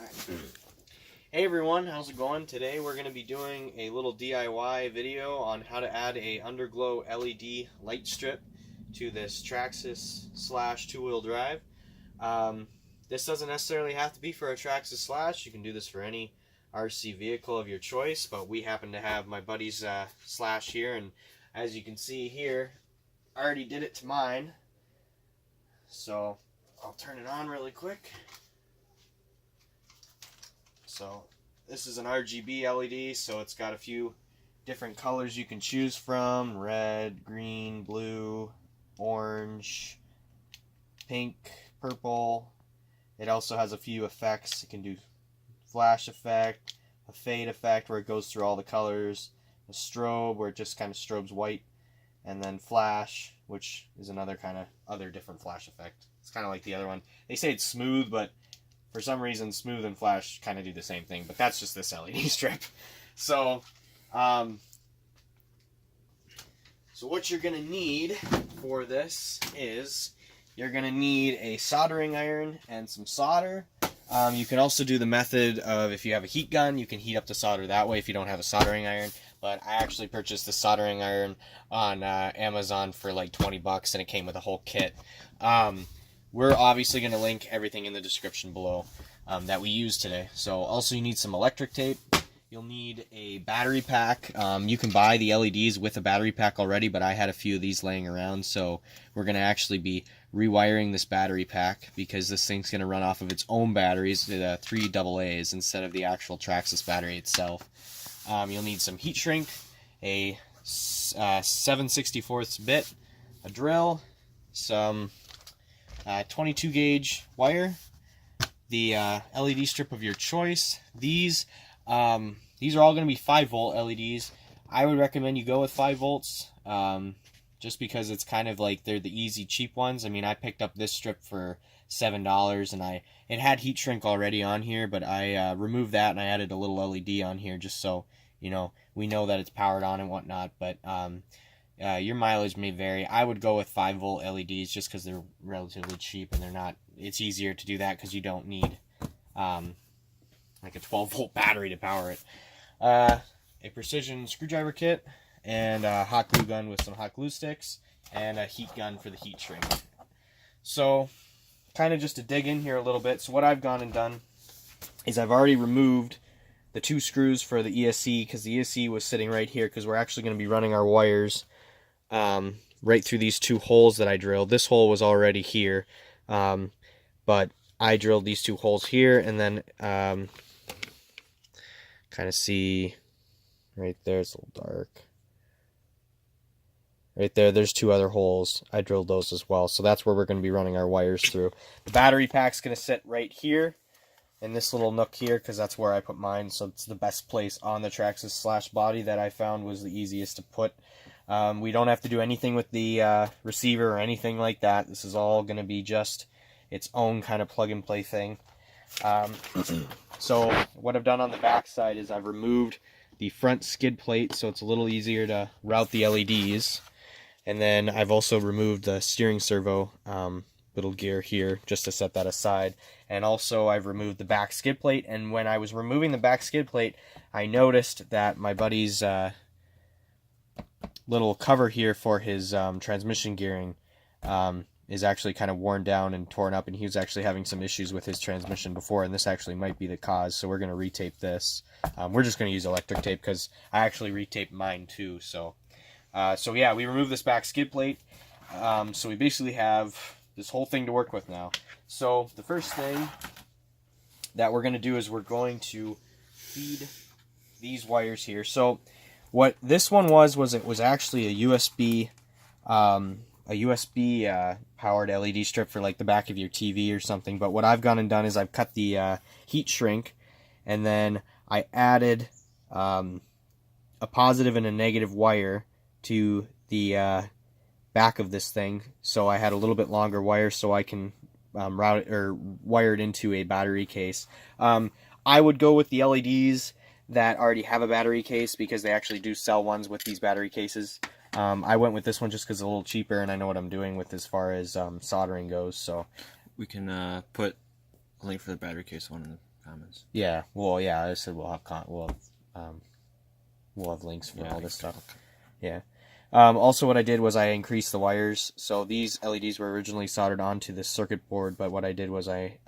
Hey everyone, how's it going? Today we're going to be doing a little DIY video on how to add a underglow LED light strip to this Traxxas Slash two-wheel drive. This doesn't necessarily have to be for a Traxxas Slash. You can do this for any RC vehicle of your choice, but we happen to have my buddy's Slash here, and as you can see here, I already did it to mine. So I'll turn it on really quick. So this is an RGB LED, so it's got a few different colors you can choose from: red, green, blue, orange, pink, purple. It also has a few effects. It can do flash effect, a fade effect where it goes through all the colors, a strobe where it just kind of strobes white, and then flash, which is another kind of other different flash effect. It's kind of like the other one. They say it's smooth, but for some reason, smooth and flash kind of do the same thing, but that's just this LED strip. So what you're going to need for this is you're going to need a soldering iron and some solder. You can also do the method of, if you have a heat gun, you can heat up the solder that way if you don't have a soldering iron. But I actually purchased the soldering iron on Amazon for like 20 bucks, and it came with a whole kit. We're obviously going to link everything in the description below that we use today. So also you need some electric tape. You'll need a battery pack. You can buy the LEDs with a battery pack already, but I had a few of these laying around, so we're going to actually be rewiring this battery pack because this thing's going to run off of its own batteries, the 3 AA's, instead of the actual Traxxas battery itself. You'll need some heat shrink, a 7/64 bit, a drill, some 22 gauge wire, the LED strip of your choice. These are all going to be 5-volt LEDs. I would recommend you go with 5 volts, just because it's kind of like they're the easy, cheap ones. I mean, I picked up this strip for $7, and it had heat shrink already on here, but I removed that and I added a little LED on here just so, you know, we know that it's powered on and whatnot. But your mileage may vary. I would go with 5-volt LEDs just because they're relatively cheap, and they're not. It's easier to do that because you don't need like a 12-volt battery to power it. A precision screwdriver kit, and a hot glue gun with some hot glue sticks, and a heat gun for the heat shrink. So, kind of just to dig in here a little bit. So what I've gone and done is I've already removed the 2 screws for the ESC, because the ESC was sitting right here, because we're actually going to be running our wires right through these 2 holes that I drilled. This hole was already here, but I drilled these 2 holes here, and then kind of see right there, it's a little dark. Right there, there's 2 other holes. I drilled those as well, so that's where we're going to be running our wires through. The battery pack's going to sit right here in this little nook here, because that's where I put mine, so it's the best place on the Traxxas Slash body that I found was the easiest to put. We don't have to do anything with the receiver or anything like that. This is all going to be just its own kind of plug-and-play thing. So what I've done on the back side is I've removed the front skid plate, so it's a little easier to route the LEDs. And then I've also removed the steering servo little gear here just to set that aside. And also I've removed the back skid plate, and when I was removing the back skid plate, I noticed that my buddy's little cover here for his transmission gearing is actually kind of worn down and torn up, and he was actually having some issues with his transmission before, and this actually might be the cause, so we're going to retape this. We're just going to use electric tape because I actually retaped mine too. So yeah, we removed this back skid plate, so we basically have this whole thing to work with now. So the first thing that we're going to do is we're going to feed these wires here. So what this one was it was actually a USB powered LED strip for like the back of your TV or something. But what I've gone and done is I've cut the heat shrink, and then I added a positive and a negative wire to the back of this thing, so I had a little bit longer wire so I can route it or wire it into a battery case. I would go with the LEDs that already have a battery case because they actually do sell ones with these battery cases. I went with this one just because it's a little cheaper and I know what I'm doing with as far as soldering goes. So we can put a link for the battery case one in the comments. Yeah. Well, yeah. I said we'll have links for all this stuff. Okay. Yeah. Also, what I did was I increased the wires. So these LEDs were originally soldered onto the circuit board, but what I did was I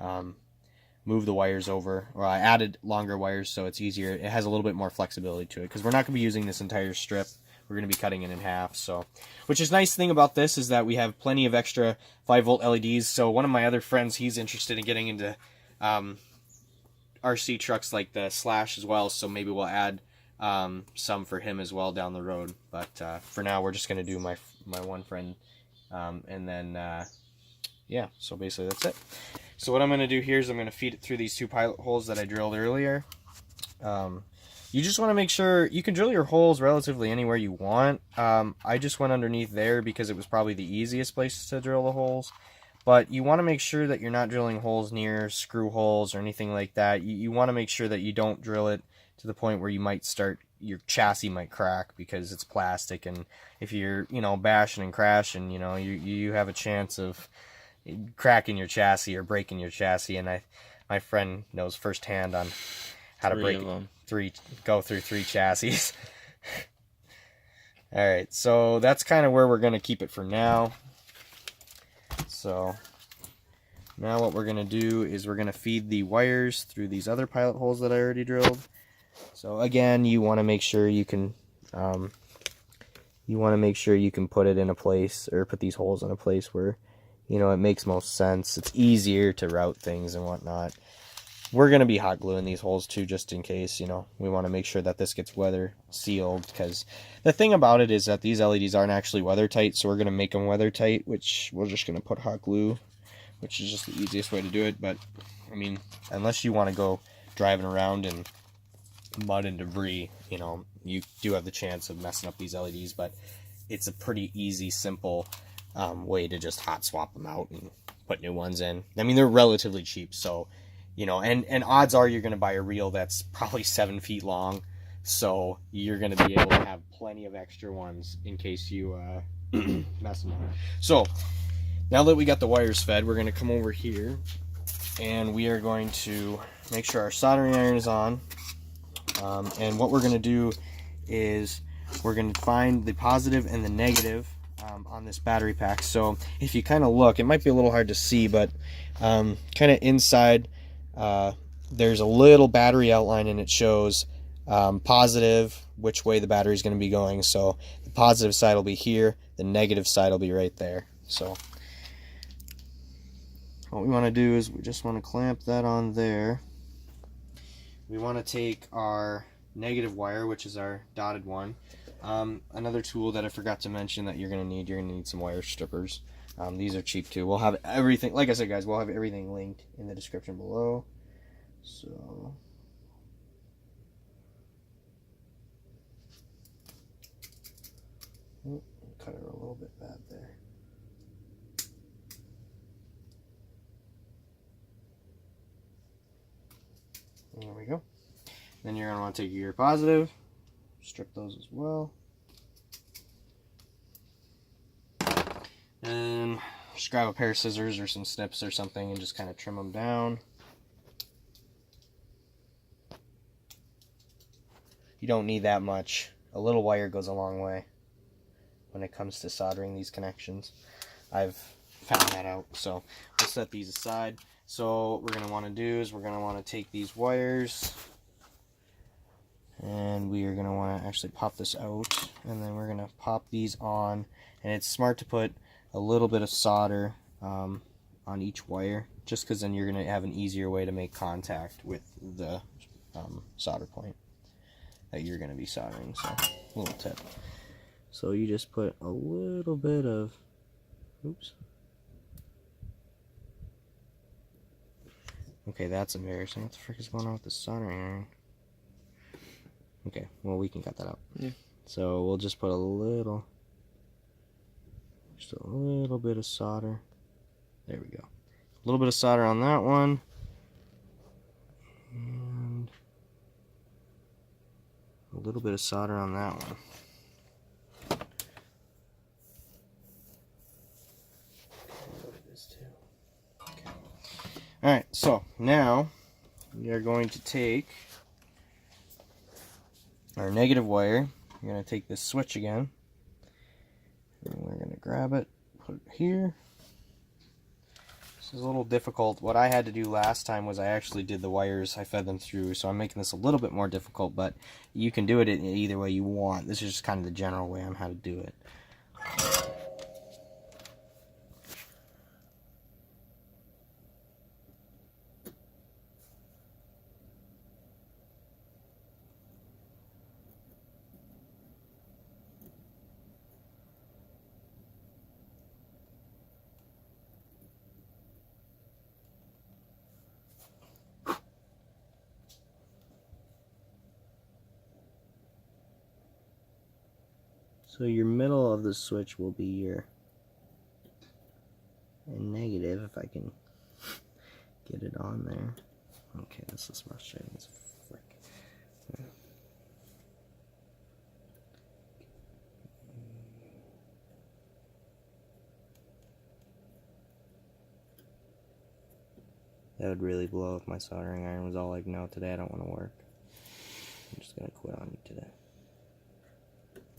moved the wires over, or I added longer wires so it's easier. It has a little bit more flexibility to it because we're not going to be using this entire strip. We're going to be cutting it in half. So, which is nice thing about this is that we have plenty of extra 5-volt LEDs. So one of my other friends, he's interested in getting into RC trucks like the Slash as well. So maybe we'll add some for him as well down the road. But for now, we're just going to do my one friend, and then yeah. So basically, that's it. So what I'm going to do here is I'm going to feed it through these 2 pilot holes that I drilled earlier. You just want to make sure you can drill your holes relatively anywhere you want. I just went underneath there because it was probably the easiest place to drill the holes. But you want to make sure that you're not drilling holes near screw holes or anything like that. You want to make sure that you don't drill it to the point where you might start, your chassis might crack because it's plastic. And if you're, bashing and crashing, you have a chance of cracking your chassis or breaking your chassis. And my friend knows firsthand on how to go through 3 chassis. All right, so that's kind of where we're going to keep it for now. So now what we're going to do is we're going to feed the wires through these other pilot holes that I already drilled. So again, you want to make sure you can put it in a place, or put these holes in a place where it makes most sense. It's easier to route things and whatnot. We're going to be hot gluing these holes too, just in case, we want to make sure that this gets weather sealed, because the thing about it is that these LEDs aren't actually weather tight, so we're going to make them weather tight, which we're just going to put hot glue, which is just the easiest way to do it. But I mean, unless you want to go driving around in mud and debris, you do have the chance of messing up these LEDs, but it's a pretty easy, simple way to just hot swap them out and put new ones in. I mean, they're relatively cheap, so and odds are you're going to buy a reel that's probably 7 feet long, so you're going to be able to have plenty of extra ones in case you mess them up. So now that we got the wires fed, we're going to come over here and we are going to make sure our soldering iron is on. And what we're going to do is we're going to find the positive and the negative on this battery pack. So if you kind of look, it might be a little hard to see, but kind of inside there's a little battery outline, and it shows positive, which way the battery is going to be going. So the positive side will be here, the negative side will be right there. So what we want to do is we just want to clamp that on there. We want to take our negative wire, which is our dotted one. Another tool that I forgot to mention that you're going to need some wire strippers. These are cheap too. We'll have everything, like I said, guys, we'll have everything linked in the description below. So cut it a little bit bad there. There we go. Then you're going to want to take your positive, strip those as well. And just grab a pair of scissors or some snips or something and just kind of trim them down. You don't need that much. A little wire goes a long way when it comes to soldering these connections. I've found that out. So we'll set these aside. So what we're going to want to do is we're going to want to take these wires and we are going to want to actually pop this out, and then we're going to pop these on. And it's smart to put a little bit of solder on each wire, just because then you're going to have an easier way to make contact with the solder point that you're going to be soldering. So a little tip. So you just put a little bit of, oops. Okay, that's embarrassing. What the frick is going on with the soldering iron? Okay, well, we can cut that out. Yeah. So we'll just put just a little bit of solder. There we go. A little bit of solder on that one. And a little bit of solder on that one. Alright, so now we are going to take our negative wire. We're going to take this switch again, and we're going to grab it, put it here. This is a little difficult. What I had to do last time was I actually did the wires, I fed them through, so I'm making this a little bit more difficult, but you can do it in either way you want. This is just kind of the general way on how to do it. So your middle of the switch will be your negative, if I can get it on there. Okay, this is frustrating as frick. That would really blow if my soldering iron was all like, no, today I don't want to work. I'm just going to quit on you today.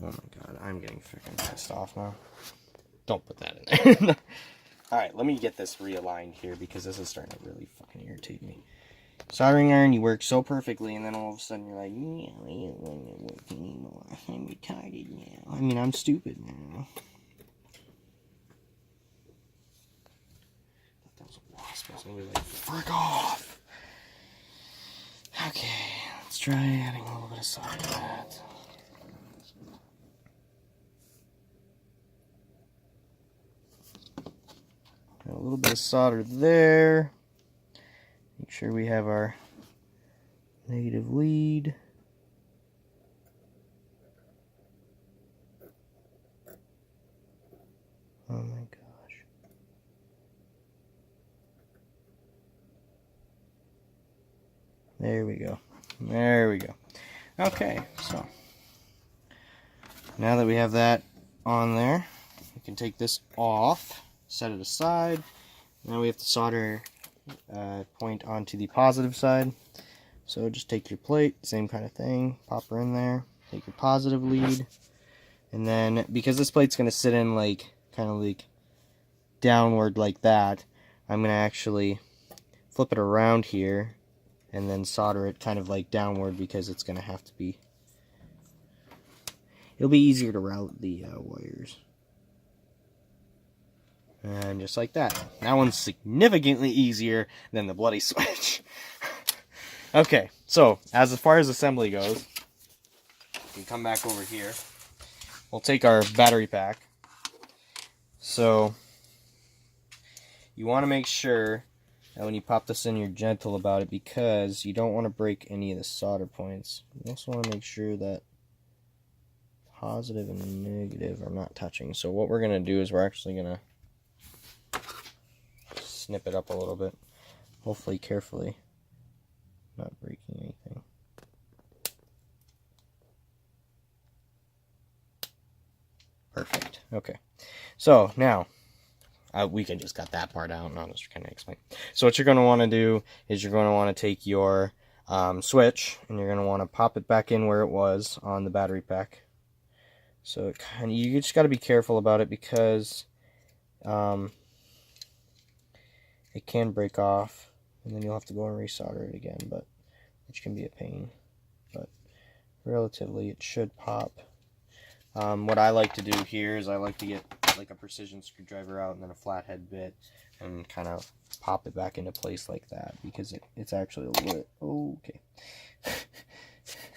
Oh my god, I'm getting freaking pissed off now. Don't put that in there. Alright, let me get this realigned here because this is starting to really fucking irritate me. Soldering iron, you work so perfectly, and then all of a sudden you're like, yeah, I don't want to work anymore. I'm retarded now. I mean, I'm stupid now. That was a wasp. I was gonna be like, frick off! Okay, let's try adding a little bit of solder to that. Got a little bit of solder there. Make sure we have our negative lead. Oh my gosh. There we go. There we go. Okay, so now that we have that on there, we can take this off, set it aside. Now we have to solder point onto the positive side. So just take your plate, same kind of thing, pop her in there, take your positive lead, and then because this plate's going to sit in like kind of like downward like that, I'm going to actually flip it around here and then solder it kind of like downward because it's going to have to be, it'll be easier to route the wires. And just like that. That one's significantly easier than the bloody switch. Okay, so as far as assembly goes, we can come back over here. We'll take our battery pack. So you want to make sure that when you pop this in, you're gentle about it because you don't want to break any of the solder points. You also want to make sure that positive and negative are not touching. So what we're going to do is we're actually going to snip it up a little bit, hopefully carefully, not breaking anything. Perfect. Okay, so now we can just cut that part out and I'll just kind of explain. So what you're going to want to do is you're going to want to take your switch and you're going to want to pop it back in where it was on the battery pack. So it kind of, you just got to be careful about it because it can break off, and then you'll have to go and resolder it again, but which can be a pain. But relatively, it should pop. What I like to do here is I like to get like a precision screwdriver out and then a flathead bit and kind of pop it back into place like that because it's actually a little okay.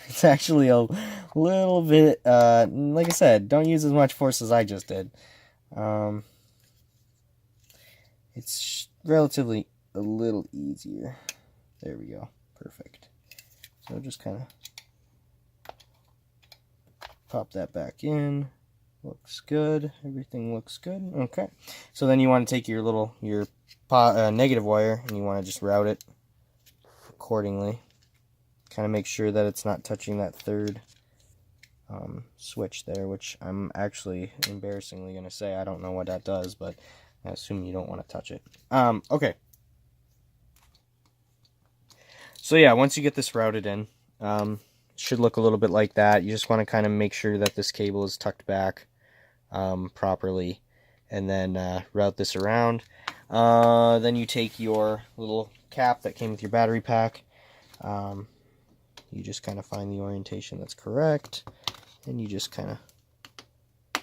It's actually a little bit like I said, don't use as much force as I just did. It's relatively a little easier. There we go. Perfect. So just kind of pop that back in. Looks good. Everything looks good. Okay. So then you want to take your negative wire and you want to just route it accordingly. Kind of make sure that it's not touching that third switch there, which I'm actually embarrassingly going to say I don't know what that does, but I assume you don't want to touch it. Okay. So yeah, once you get this routed in, it should look a little bit like that. You just want to kind of make sure that this cable is tucked back properly, and then route this around. Then you take your little cap that came with your battery pack. You just kind of find the orientation that's correct, and you just kind of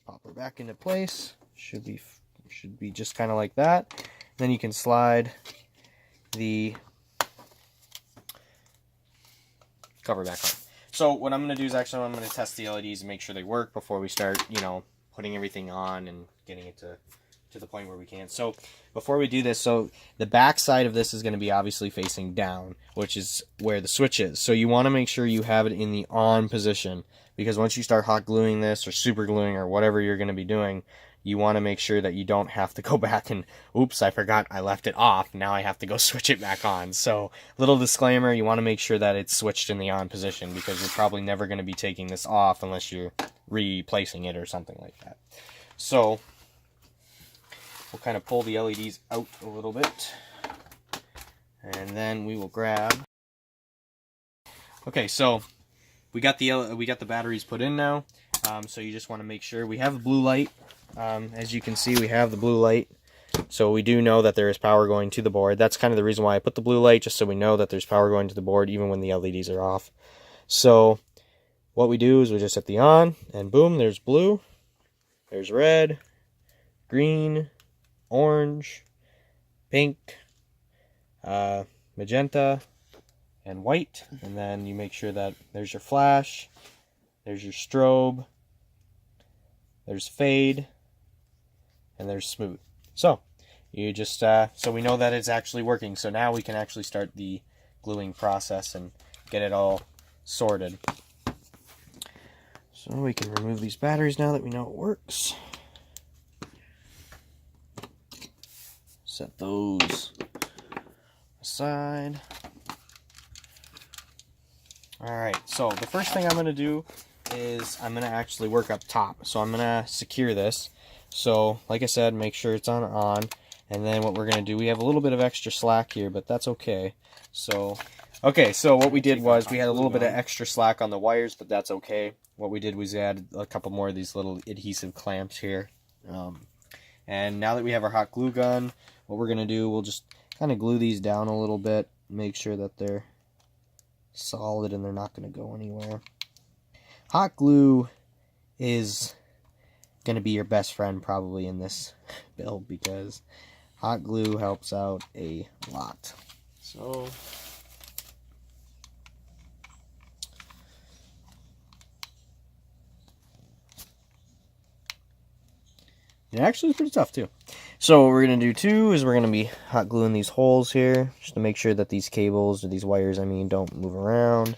pop her back into place. Should be just kind of like that. Then you can slide the cover back on. So what I'm going to do is I'm going to test the LEDs and make sure they work before we start, putting everything on and getting it to the point where we can. So before we do this, so the back side of this is going to be obviously facing down, which is where the switch is. So you want to make sure you have it in the on position, because once you start hot gluing this or super gluing or whatever you're going to be doing, you want to make sure that you don't have to go back and, oops, I forgot I left it off. Now I have to go switch it back on. So little disclaimer, you want to make sure that it's switched in the on position, because you're probably never going to be taking this off unless you're replacing it or something like that. So we'll kind of pull the LEDs out a little bit, and then we will grab. Okay, so we got the batteries put in now. So you just want to make sure we have a blue light. As you can see, we have the blue light, so we do know that there is power going to the board. That's kind of the reason why I put the blue light, just so we know that there's power going to the board even when the LEDs are off. So what we do is we just hit the on, and boom, there's blue, there's red, green, orange, pink, magenta, and white. And then you make sure that there's your flash, there's your strobe, there's fade, and there's smooth. So you just so we know that it's actually working. So now we can actually start the gluing process and get it all sorted. So we can remove these batteries now that we know it works. Set those aside. Alright, so the first thing I'm going to do is I'm going to actually work up top. So I'm going to secure this. So like I said, make sure it's on. And then what we're going to do, we have a little bit of extra slack here, but that's okay. So what we did was we had a little bit of extra slack on the wires, but that's okay. What we did was add a couple more of these little adhesive clamps here. And now that we have our hot glue gun, what we're going to do, we'll just kind of glue these down a little bit, make sure that they're solid and they're not going to go anywhere. Hot glue is going to be your best friend probably in this build, because hot glue helps out a lot. So it actually is pretty tough too. So what we're going to do too is we're going to be hot gluing these holes here, just to make sure that these cables, or these wires I mean, don't move around.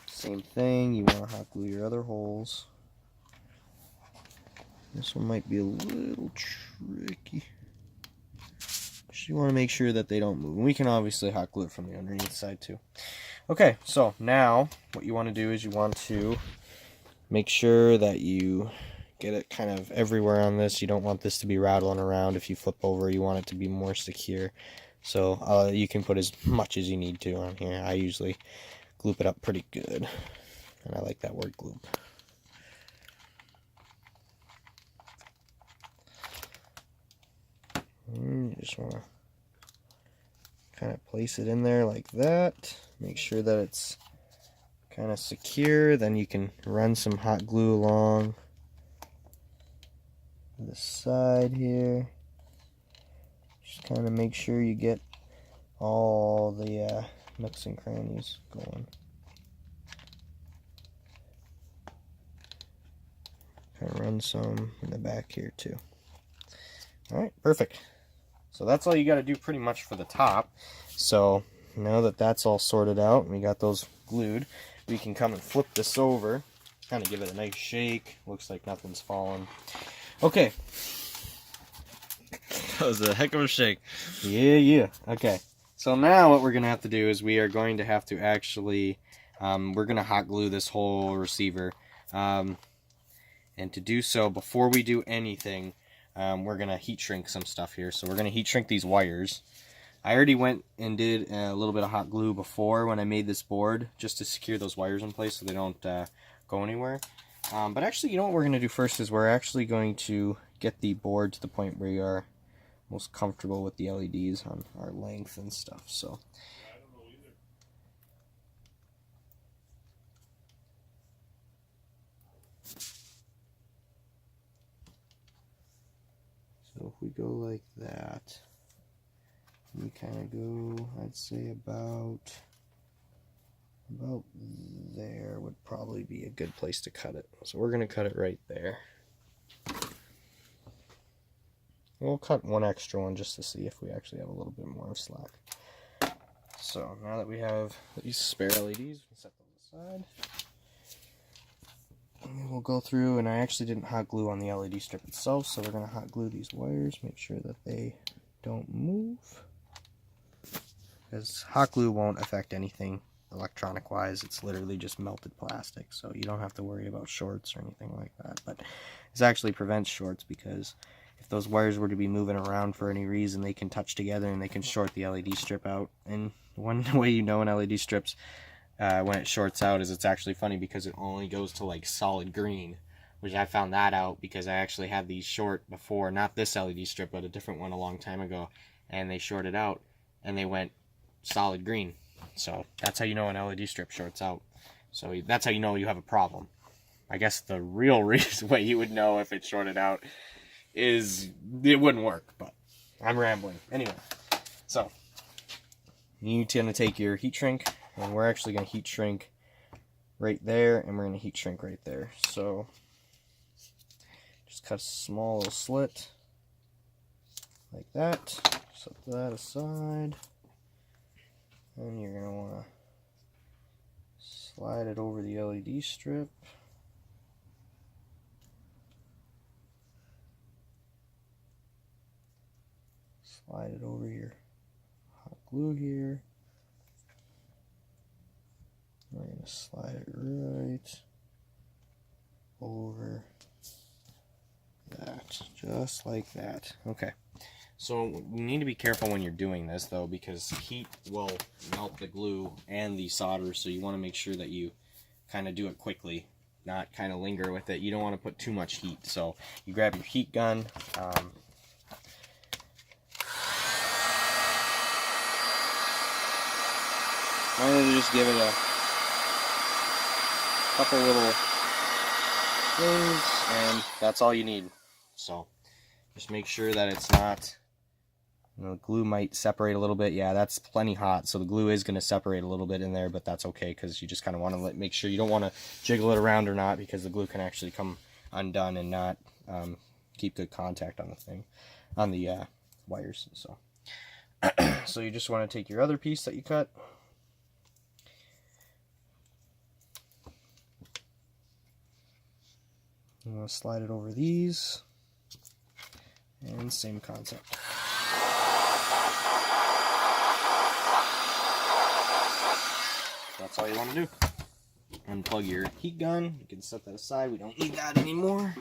Same thing, you want to hot glue your other holes. This one might be a little tricky, because you want to make sure that they don't move. And we can obviously hot glue it from the underneath side too. Okay, so now what you want to do is you want to make sure that you get it kind of everywhere on this. You don't want this to be rattling around. If you flip over, you want it to be more secure. So you can put as much as you need to on here. I usually gloop it up pretty good, and I like that word, gloop. You just want to kind of place it in there like that. Make sure that it's kind of secure. Then you can run some hot glue along the side here. Just kind of make sure you get all the nooks and crannies going. Kind of run some in the back here too. Alright, perfect. So that's all you got to do pretty much for the top. So now that that's all sorted out and we got those glued, we can come and flip this over, kind of give it a nice shake. Looks like nothing's fallen. Okay. That was a heck of a shake. Yeah. Okay. So now what we're going to have to do is we are going to have to actually, we're going to hot glue this whole receiver. And to do so, before we do anything, we're going to heat shrink some stuff here. So we're going to heat shrink these wires. I already went and did a little bit of hot glue before when I made this board, just to secure those wires in place so they don't go anywhere. But actually, you know what we're going to do first is we're actually going to get the board to the point where you are most comfortable with the LEDs on our length and stuff. So if we go like that, we kind of go, I'd say about there would probably be a good place to cut it. So we're going to cut it right there. We'll cut one extra one just to see if we actually have a little bit more slack. So now that we have these spare LEDs, we'll set them aside. We'll go through, and I actually didn't hot glue on the LED strip itself, so we're going to hot glue these wires, make sure that they don't move. Because hot glue won't affect anything electronic wise, it's literally just melted plastic, so you don't have to worry about shorts or anything like that. But this actually prevents shorts, because if those wires were to be moving around for any reason, they can touch together and they can short the LED strip out. And one way you know an LED strip's when it shorts out is it's actually funny because it only goes to like solid green, which I found that out because I actually had these short before, not this LED strip but a different one a long time ago, and they shorted out and they went solid green. So that's how you know an LED strip shorts out. So that's how you know you have a problem. I guess the real reason way you would know if it shorted out is it wouldn't work, but I'm rambling. Anyway, so you're going to take your heat shrink, and we're actually going to heat shrink right there, and we're going to heat shrink right there. So just cut a small little slit like that. Set that aside, and you're going to want to slide it over the LED strip. Slide it over your hot glue here. We're going to slide it right over that, just like that. Okay, so you need to be careful when you're doing this though, because heat will melt the glue and the solder, so you want to make sure that you kind of do it quickly, not kind of linger with it. You don't want to put too much heat, so you grab your heat gun. I'm going to just give it a couple little things, and that's all you need. So just make sure that it's not, you know, the glue might separate a little bit. Yeah, that's plenty hot, so the glue is going to separate a little bit in there, but that's okay, because you just kind of want to make sure you don't want to jiggle it around or not, because the glue can actually come undone and not keep good contact on the thing, on the wires. So so you just want to take your other piece that you cut. I'm going to slide it over these, and same concept. That's all you want to do. Unplug your heat gun. You can set that aside. We don't need that anymore.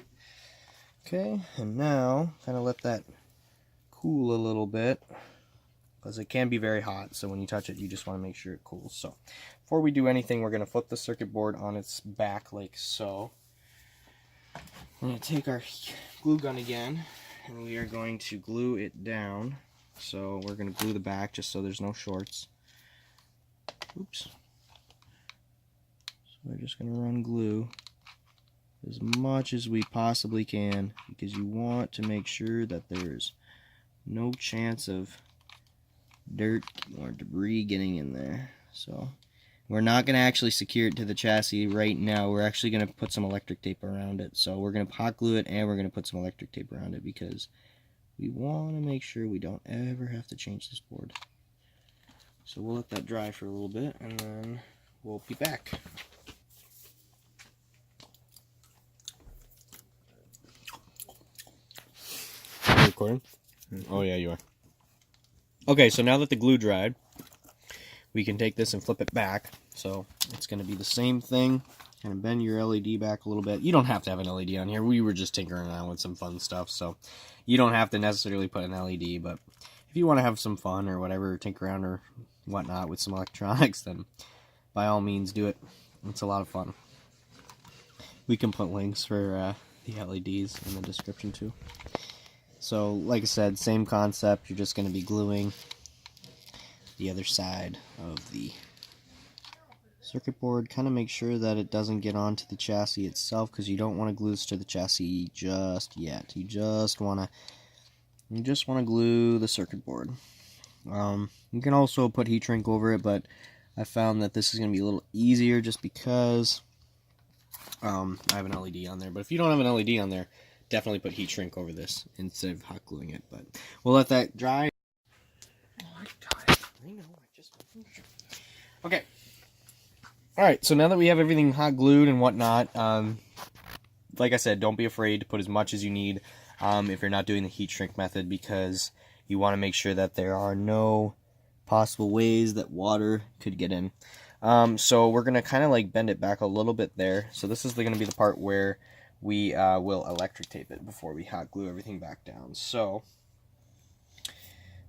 Okay, and now kind of let that cool a little bit, because it can be very hot, so when you touch it you just want to make sure it cools. So before we do anything, we're going to flip the circuit board on its back like so. We're going to take our glue gun again, and we are going to glue it down. So we're going to glue the back just so there's no shorts. Oops. So we're just going to run glue as much as we possibly can, because you want to make sure that there's no chance of dirt or debris getting in there. So we're not going to actually secure it to the chassis right now. We're actually going to put some electric tape around it. So we're going to hot glue it, and we're going to put some electric tape around it, because we want to make sure we don't ever have to change this board. So we'll let that dry for a little bit, and then we'll be back. Are you recording? Oh yeah, you are. Okay, so now that the glue dried, we can take this and flip it back. So it's going to be the same thing. Kind of bend your LED back a little bit. You don't have to have an LED on here. We were just tinkering around with some fun stuff, so you don't have to necessarily put an LED, but if you want to have some fun or whatever, tinker around or whatnot with some electronics, then by all means do it. It's a lot of fun. We can put links for the LEDs in the description too. So like I said, same concept. You're just going to be gluing the other side of the circuit board. Kind of make sure that it doesn't get onto the chassis itself, because you don't want to glue this to the chassis just yet. You just want to glue the circuit board. You can also put heat shrink over it, but I found that this is going to be a little easier just because I have an LED on there. But if you don't have an LED on there, definitely put heat shrink over this instead of hot gluing it. But we'll let that dry. Oh, I got it. I know. Okay. Alright, so now that we have everything hot glued and whatnot, like I said, don't be afraid to put as much as you need if you're not doing the heat shrink method, because you want to make sure that there are no possible ways that water could get in. So we're going to kind of like bend it back a little bit there. So this is going to be the part where we will electric tape it before we hot glue everything back down. So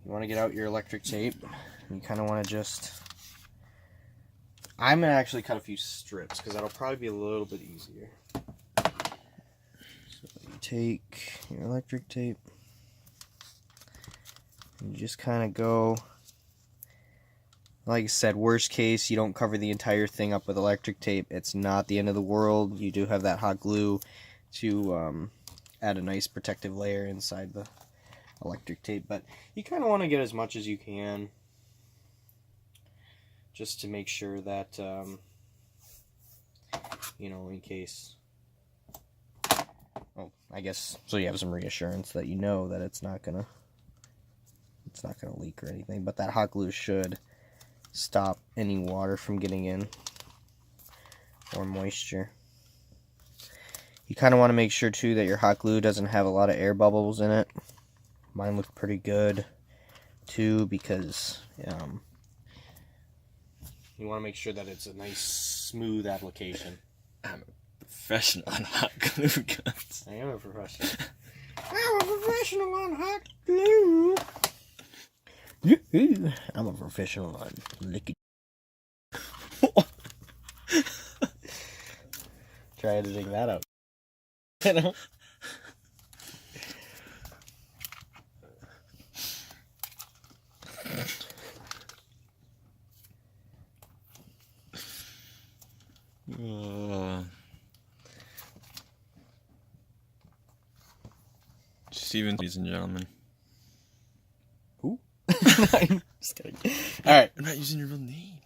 you want to get out your electric tape. You kind of want to just... I'm going to actually cut a few strips because that'll probably be a little bit easier. So you take your electric tape and you just kind of go, like I said, worst case, you don't cover the entire thing up with electric tape. It's not the end of the world. You do have that hot glue to add a nice protective layer inside the electric tape, but you kind of want to get as much as you can, just to make sure that, you know, in case, oh, I guess, so you have some reassurance that you know that it's not gonna leak or anything, but that hot glue should stop any water from getting in, or moisture. You kind of want to make sure, too, that your hot glue doesn't have a lot of air bubbles in it. Mine look pretty good, too, because, you want to make sure that it's a nice, smooth application. I'm a professional on hot glue guns. I am a professional. I'm a professional on hot glue. I'm a professional on liquid. Try editing that out. You know? Steven, ladies and gentlemen. Who? I'm just kidding. Alright. I'm not using your real name.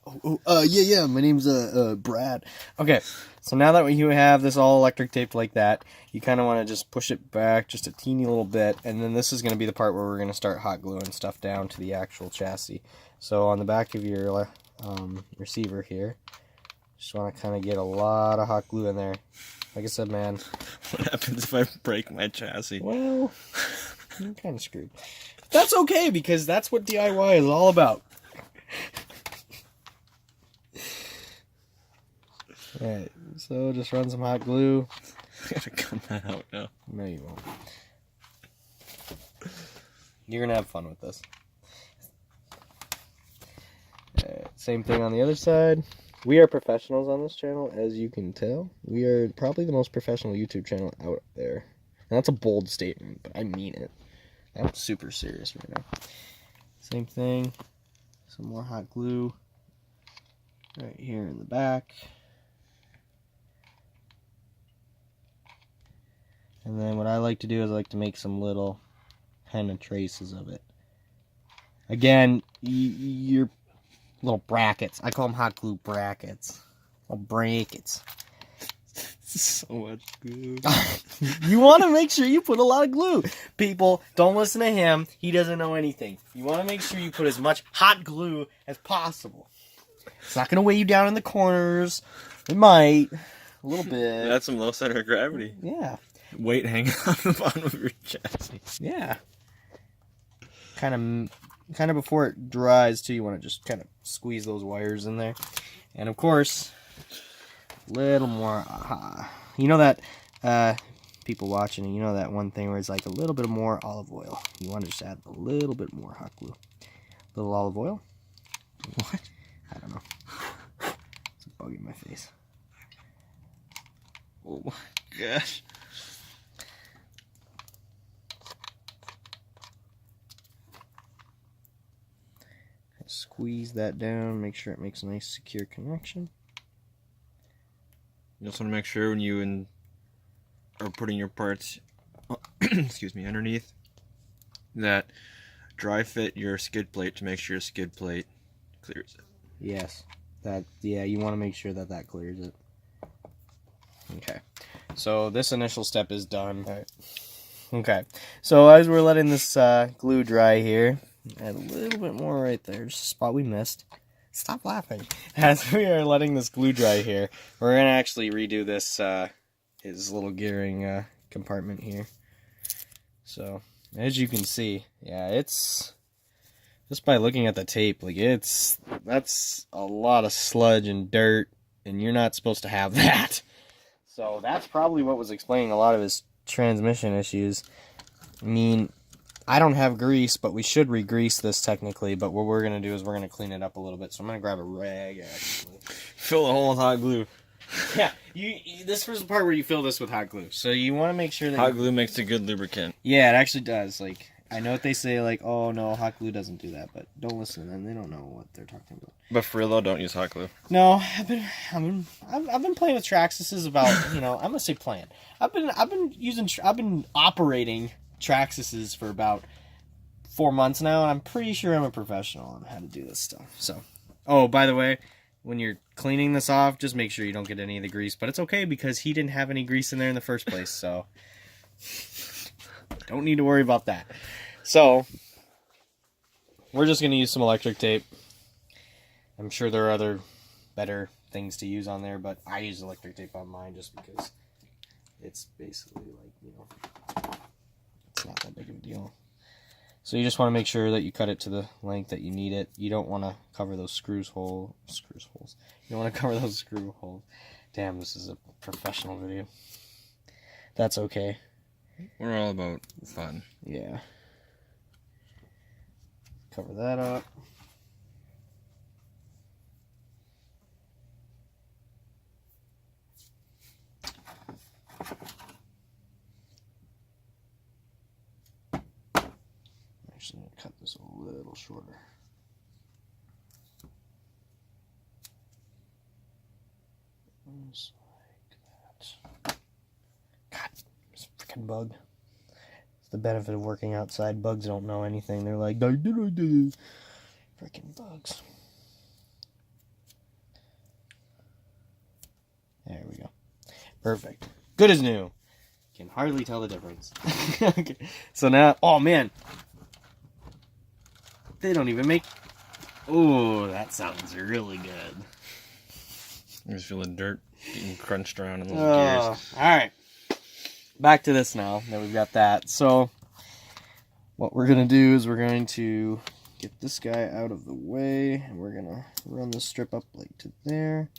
Yeah, my name's, Brad. Okay, so now that you have this all electric taped like that, you kind of want to just push it back just a teeny little bit, and then this is going to be the part where we're going to start hot gluing stuff down to the actual chassis. So on the back of your receiver here, just want to kind of get a lot of hot glue in there. Like I said, man. What happens if I break my chassis? Well, I'm kind of screwed. That's okay, because that's what DIY is all about. Alright, so just run some hot glue. I gotta cut that out now. No, you won't. You're gonna have fun with this. Same thing on the other side. We are professionals on this channel, as you can tell. We are probably the most professional YouTube channel out there. And that's a bold statement, but I mean it. I'm super serious right now. Same thing. Some more hot glue right here in the back. And then what I like to do is I like to make some little kind of traces of it. Again, your little brackets. I call them hot glue brackets. Little brackets. So much glue. You want to make sure you put a lot of glue. People, don't listen to him. He doesn't know anything. You want to make sure you put as much hot glue as possible. It's not going to weigh you down in the corners. It might. A little bit. That's some low center of gravity. Yeah. Weight hanging on the bottom of your chassis. Yeah. Kind of before it dries too, you want to just kind of squeeze those wires in there. And of course, a little more, you know that people watching, and you know that one thing where it's like a little bit more olive oil. You want to just add a little bit more hot glue. A little olive oil. What? I don't know. It's a bug in my face. Oh my gosh. Squeeze that down, make sure it makes a nice secure connection. You just want to make sure when you are putting your parts excuse me, underneath, that dry fit your skid plate to make sure your skid plate clears it. Yes. Yeah, you want to make sure that that clears it. Okay. So this initial step is done. All right. Okay. So as we're letting this glue dry here, add a little bit more right there, just a spot we missed. Stop laughing. As we are letting this glue dry here, we're going to actually redo this, his little gearing compartment here. So, as you can see, yeah, it's, just by looking at the tape, like that's a lot of sludge and dirt, and you're not supposed to have that. So that's probably what was explaining a lot of his transmission issues. I mean, I don't have grease, but we should re-grease this technically, but what we're going to do is we're going to clean it up a little bit. So I'm going to grab a rag, actually. Fill the hole with hot glue. Yeah, this was the part where you fill this with hot glue. So you want to make sure that... Hot glue makes a good lubricant. Yeah, it actually does. Like, I know what they say, like, oh, no, hot glue doesn't do that, but don't listen to them. They don't know what they're talking about. But for real though, don't use hot glue. No, I've been playing with Trax. This is about, you know, I'm gonna say playing. I've been operating Traxxas's for about 4 months now, and I'm pretty sure I'm a professional on how to do this stuff. So, oh, by the way, when you're cleaning this off, just make sure you don't get any of the grease. But it's okay because he didn't have any grease in there in the first place, so don't need to worry about that. So, we're just gonna use some electric tape. I'm sure there are other better things to use on there, but I use electric tape on mine just because it's basically like, you know, it's not that big of a deal. So you just want to make sure that you cut it to the length that you need it. You don't want to cover those screws holes. You don't want to cover those screw holes. Damn, this is a professional video. That's okay. We're all about fun. Yeah. Cover that up. Actually, I'm going to cut this a little shorter. Just like that. God, this freaking bug. It's the benefit of working outside. Bugs don't know anything. They're like, freaking bugs. There we go. Perfect. Good as new. Can hardly tell the difference. Okay. So now, oh man. They don't even make... Ooh, that sounds really good. I just feel the dirt getting crunched around in those gears. Alright. Back to this now that we've got that. So, what we're going to do is we're going to get this guy out of the way. And we're going to run the strip up like to there.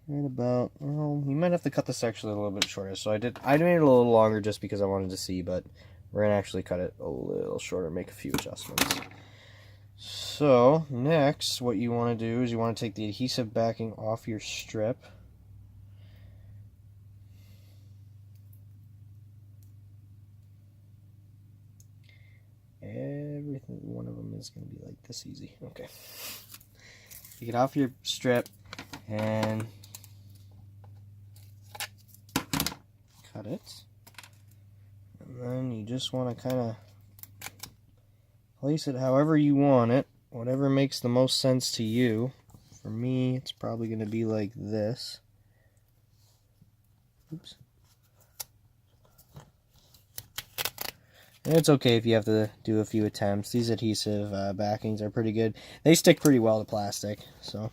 Right about... Well, we might have to cut this actually a little bit shorter. So I made it a little longer just because I wanted to see. But we're going to actually cut it a little shorter. Make a few adjustments. So, next, what you want to do is you want to take the adhesive backing off your strip. Everything, one of them is going to be like this easy. Okay. Take it off your strip and cut it. And then you just want to kind of place it however you want it, whatever makes the most sense to you. For me, it's probably going to be like this. Oops. And it's okay if you have to do a few attempts. These adhesive backings are pretty good. They stick pretty well to plastic, so.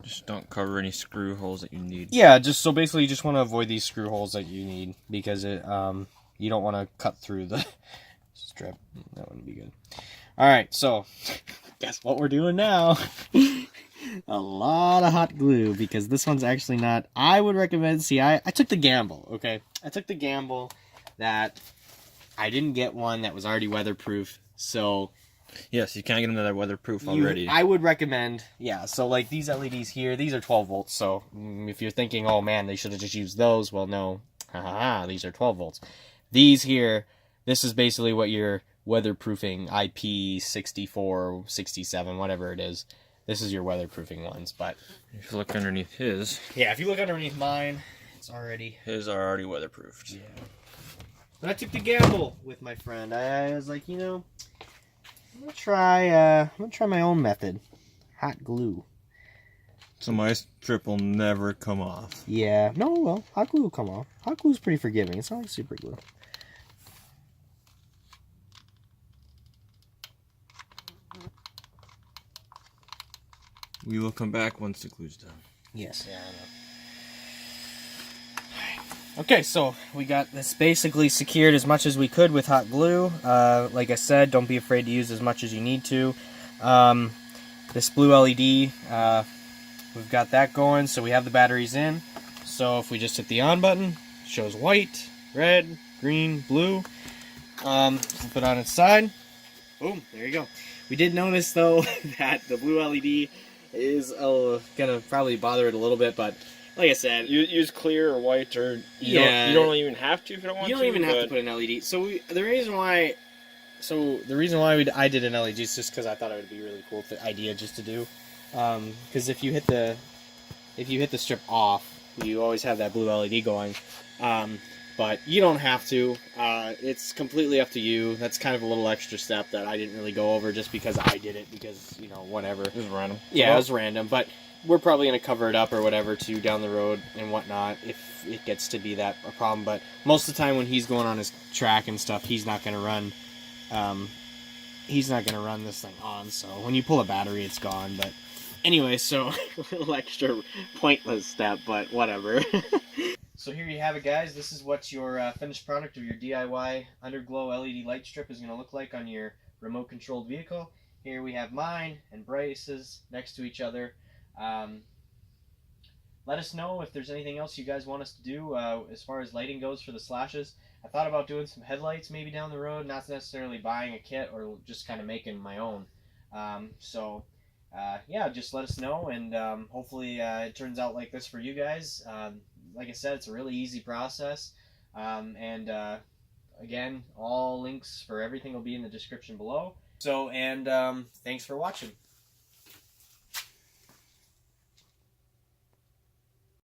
Just don't cover any screw holes that you need. Yeah, so basically you just want to avoid these screw holes that you need because it you don't want to cut through the strip. That wouldn't be good. Alright, so guess what we're doing now? a lot of hot glue because this one's actually not. I would recommend. See, I took the gamble. Okay, I took the gamble that I didn't get one that was already weatherproof. So Yes, you can't get them that are weatherproof already. I would recommend. Yeah. So like these LEDs here, these are 12 volts. So if you're thinking, oh man, they should have just used those. Well, no. These are 12 volts. These here, this is basically what your weatherproofing IP64, 67, whatever it is. This is your weatherproofing ones, but If you look underneath his, yeah, if you look underneath mine, it's already his are already weatherproofed. yeah. But I took the gamble with my friend. I was like, you know, I'm gonna try my own method, hot glue. So my strip will never come off. Yeah, no, well, hot glue will come off. Hot glue's pretty forgiving. It's not like super glue. We will come back once the glue's done. Yes. Yeah, I know. Okay, so we got this basically secured as much as we could with hot glue. Like I said, don't be afraid to use as much as you need to. This blue LED, we've got that going, so we have the batteries in. So if we just hit the on button, it shows white, red, green, blue. Flip it on its side. Boom, there you go. We did notice though that the blue LED is gonna probably bother it a little bit, but like I said, Use clear or white, or you don't even have to if you don't want to. You don't even have to put an LED. So the reason why I did an LED is just because I thought it would be a really cool idea just to do. Because if you hit the strip off, you always have that blue LED going. But you don't have to. It's completely up to you. That's kind of a little extra step that I didn't really go over just because I did it because, you know, whatever. It was random. Yeah, it was random. But we're probably going to cover it up or whatever too down the road and whatnot if it gets to be that a problem. But most of the time when he's going on his track and stuff, he's not going to run this thing on. So when you pull a battery, it's gone. But anyway, so a little extra pointless step, but whatever. So here you have it, guys. This is what your finished product of your DIY underglow LED light strip is going to look like on your remote controlled vehicle. Here we have mine and Bryce's next to each other. Let us know if there's anything else you guys want us to do as far as lighting goes for the slashes. I thought about doing some headlights maybe down the road, not necessarily buying a kit or just kind of making my own. Yeah, just let us know, and hopefully it turns out like this for you guys. Like I said, it's a really easy process. Again, all links for everything will be in the description below. So, and thanks for watching.